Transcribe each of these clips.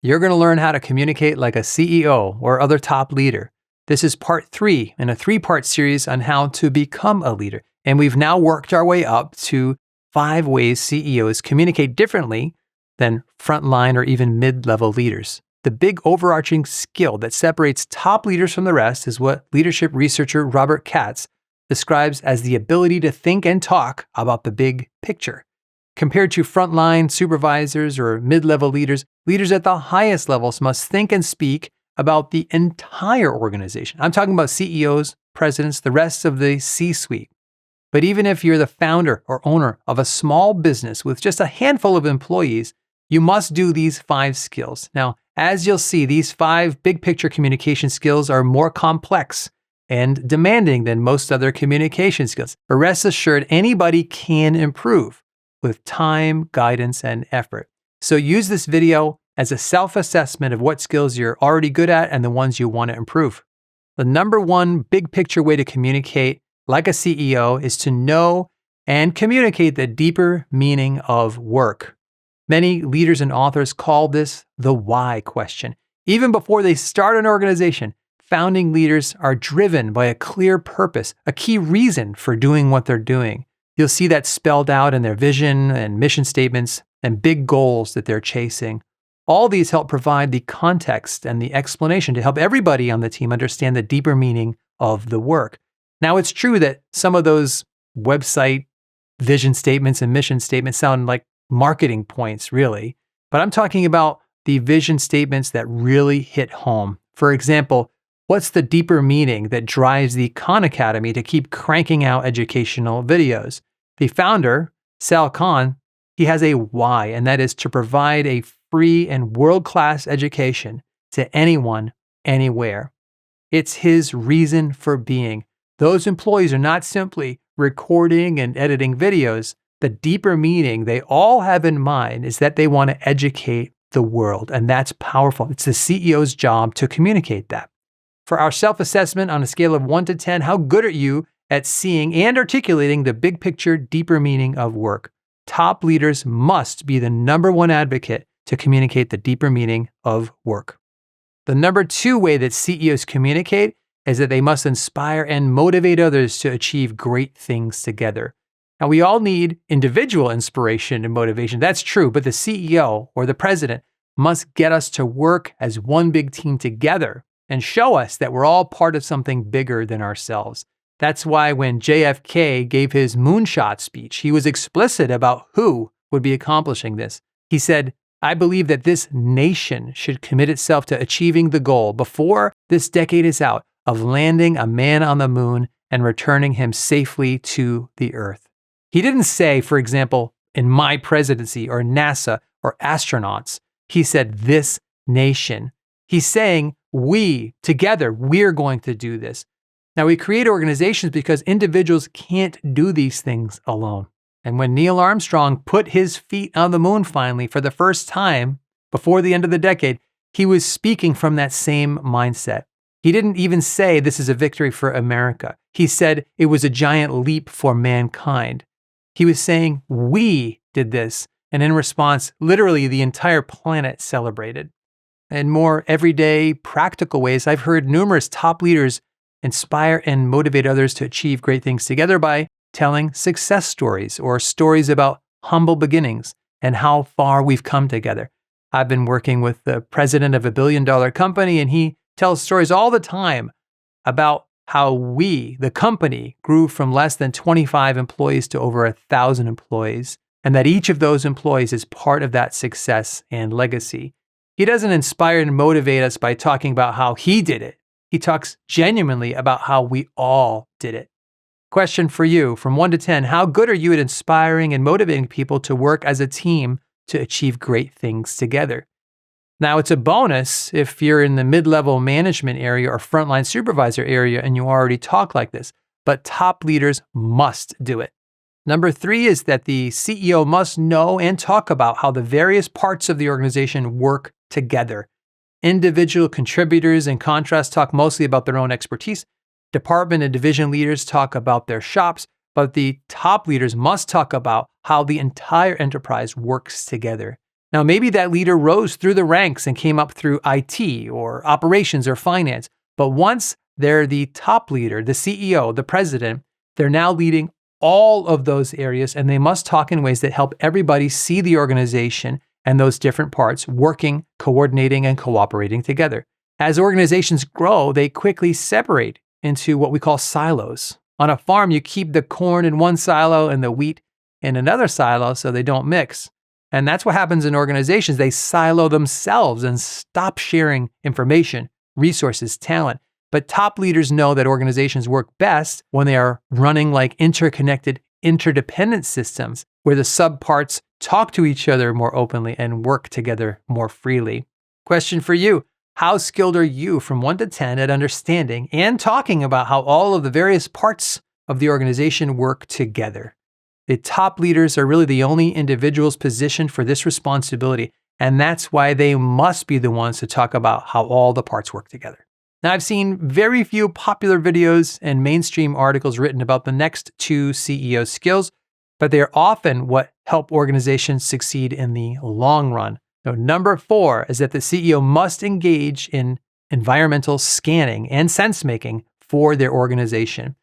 You're going to learn how to communicate like a CEO or other top leader. This is part 3 in a 3-part series on how to become a leader. And we've now worked our way up to 5 ways CEOs communicate differently than frontline or even mid-level leaders. The big overarching skill that separates top leaders from the rest is what leadership researcher Robert Katz describes as the ability to think and talk about the big picture. Compared to frontline supervisors or mid-level leaders, leaders at the highest levels must think and speak about the entire organization. I'm talking about CEOs, presidents, the rest of the C-suite. But even if you're the founder or owner of a small business with just a handful of employees, you must do these 5 skills. Now, as you'll see, these 5 big picture communication skills are more complex and demanding than most other communication skills. But rest assured, anybody can improve with time, guidance, and effort. So use this video as a self-assessment of what skills you're already good at and the ones you want to improve. The number 1 big picture way to communicate like a CEO is to know and communicate the deeper meaning of work. Many leaders and authors call this the why question. Even before they start an organization, founding leaders are driven by a clear purpose, a key reason for doing what they're doing. You'll see that spelled out in their vision and mission statements and big goals that they're chasing. All these help provide the context and the explanation to help everybody on the team understand the deeper meaning of the work. Now, it's true that some of those website vision statements and mission statements sound like marketing points, really, but I'm talking about the vision statements that really hit home. For example, what's the deeper meaning that drives the Khan Academy to keep cranking out educational videos? The founder, Sal Khan, he has a why, and that is to provide a free and world-class education to anyone, anywhere. It's his reason for being. Those employees are not simply recording and editing videos. The deeper meaning they all have in mind is that they want to educate the world, and that's powerful. It's the CEO's job to communicate that. For our self-assessment on a scale of 1 to 10, how good are you at seeing and articulating the big picture, deeper meaning of work? Top leaders must be the number 1 advocate to communicate the deeper meaning of work. The number 2 way that CEOs communicate is that they must inspire and motivate others to achieve great things together. Now, we all need individual inspiration and motivation. That's true, but the CEO or the president must get us to work as one big team together and show us that we're all part of something bigger than ourselves. That's why when JFK gave his moonshot speech, he was explicit about who would be accomplishing this. He said, "I believe that this nation should commit itself to achieving the goal before this decade is out of landing a man on the moon and returning him safely to the earth." He didn't say, for example, in my presidency or NASA or astronauts. He said this nation. He's saying we, together, we're going to do this. Now, we create organizations because individuals can't do these things alone. And when Neil Armstrong put his feet on the moon finally for the first time before the end of the decade, he was speaking from that same mindset. He didn't even say this is a victory for America. He said it was a giant leap for mankind. He was saying we did this, and in response, literally the entire planet celebrated. In more everyday, practical ways, I've heard numerous top leaders inspire and motivate others to achieve great things together by telling success stories or stories about humble beginnings and how far we've come together. I've been working with the president of a billion-dollar company, and he tells stories all the time about how we, the company, grew from less than 25 employees to over 1,000 employees, and that each of those employees is part of that success and legacy. He doesn't inspire and motivate us by talking about how he did it. He talks genuinely about how we all did it. Question for you, from 1 to 10, how good are you at inspiring and motivating people to work as a team to achieve great things together? Now, it's a bonus if you're in the mid-level management area or frontline supervisor area and you already talk like this, but top leaders must do it. Number 3 is that the CEO must know and talk about how the various parts of the organization work together. Individual contributors, in contrast, talk mostly about their own expertise. Department and division leaders talk about their shops, but the top leaders must talk about how the entire enterprise works together. Now, maybe that leader rose through the ranks and came up through IT or operations or finance. But once they're the top leader, the CEO, the president, they're now leading all of those areas, and they must talk in ways that help everybody see the organization and those different parts working, coordinating, and cooperating together. As organizations grow, they quickly separate into what we call silos. On a farm, you keep the corn in one silo and the wheat in another silo so they don't mix. And that's what happens in organizations. They silo themselves and stop sharing information, resources, talent. But top leaders know that organizations work best when they are running like interconnected, interdependent systems where the subparts talk to each other more openly and work together more freely. Question for you. How skilled are you from 1 to 10 at understanding and talking about how all of the various parts of the organization work together? The top leaders are really the only individuals positioned for this responsibility, and that's why they must be the ones to talk about how all the parts work together. Now, I've seen very few popular videos and mainstream articles written about the next 2 CEO skills, but they are often what help organizations succeed in the long run. Now, number 4 is that the CEO must engage in environmental scanning and sense-making for their organization.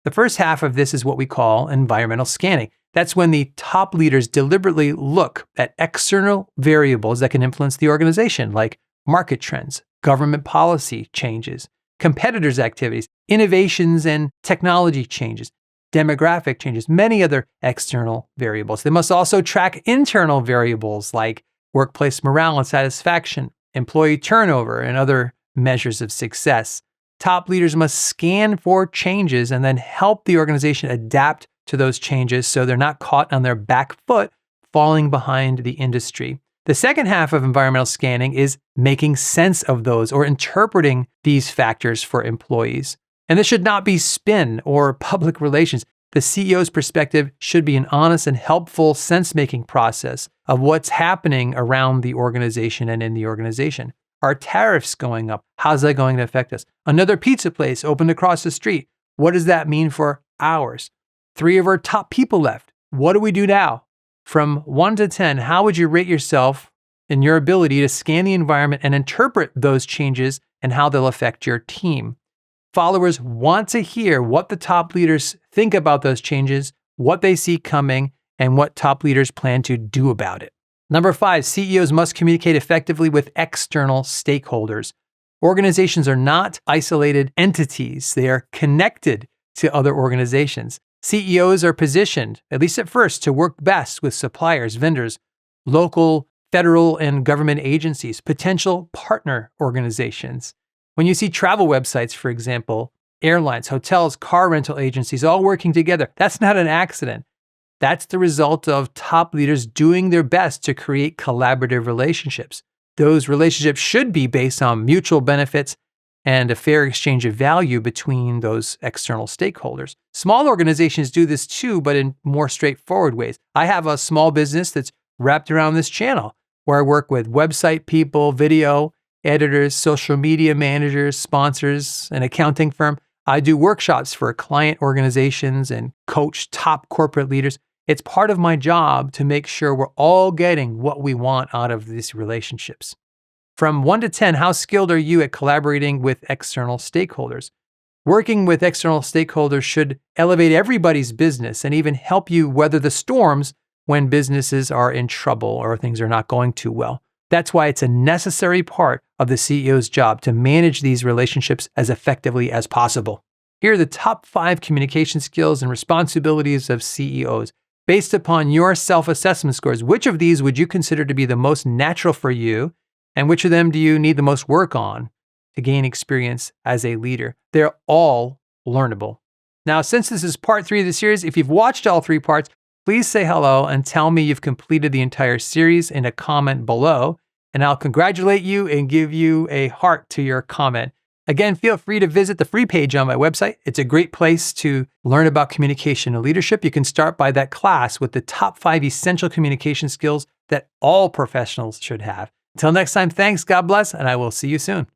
The first half of this is what we call environmental scanning. That's when the top leaders deliberately look at external variables that can influence the organization, like market trends, government policy changes, competitors' activities, innovations and technology changes, demographic changes, many other external variables. They must also track internal variables like workplace morale and satisfaction, employee turnover, and other measures of success. Top leaders must scan for changes and then help the organization adapt to those changes so they're not caught on their back foot, falling behind the industry. The second half of environmental scanning is making sense of those or interpreting these factors for employees. And this should not be spin or public relations. The CEO's perspective should be an honest and helpful sense-making process of what's happening around the organization and in the organization. Are tariffs going up? How's that going to affect us? Another pizza place opened across the street. What does that mean for ours? 3 of our top people left. What do we do now? From 1 to 10, how would you rate yourself in your ability to scan the environment and interpret those changes and how they'll affect your team? Followers want to hear what the top leaders think about those changes, what they see coming, and what top leaders plan to do about it. Number 5, CEOs must communicate effectively with external stakeholders. Organizations are not isolated entities. They are connected to other organizations. CEOs are positioned, at least at first, to work best with suppliers, vendors, local, federal, and government agencies, potential partner organizations. When you see travel websites, for example, airlines, hotels, car rental agencies, all working together, that's not an accident. That's the result of top leaders doing their best to create collaborative relationships. Those relationships should be based on mutual benefits and a fair exchange of value between those external stakeholders. Small organizations do this too, but in more straightforward ways. I have a small business that's wrapped around this channel where I work with website people, video editors, social media managers, sponsors, an accounting firm. I do workshops for client organizations and coach top corporate leaders. It's part of my job to make sure we're all getting what we want out of these relationships. From 1 to 10, how skilled are you at collaborating with external stakeholders? Working with external stakeholders should elevate everybody's business and even help you weather the storms when businesses are in trouble or things are not going too well. That's why it's a necessary part of the CEO's job to manage these relationships as effectively as possible. Here are the top 5 communication skills and responsibilities of CEOs. Based upon your self-assessment scores, which of these would you consider to be the most natural for you, and which of them do you need the most work on to gain experience as a leader? They're all learnable. Now, since this is part 3 of the series, if you've watched all 3 parts, please say hello and tell me you've completed the entire series in a comment below, and I'll congratulate you and give you a heart to your comment. Again, feel free to visit the free page on my website. It's a great place to learn about communication and leadership. You can start by that class with the top 5 essential communication skills that all professionals should have. Until next time, thanks, God bless, and I will see you soon.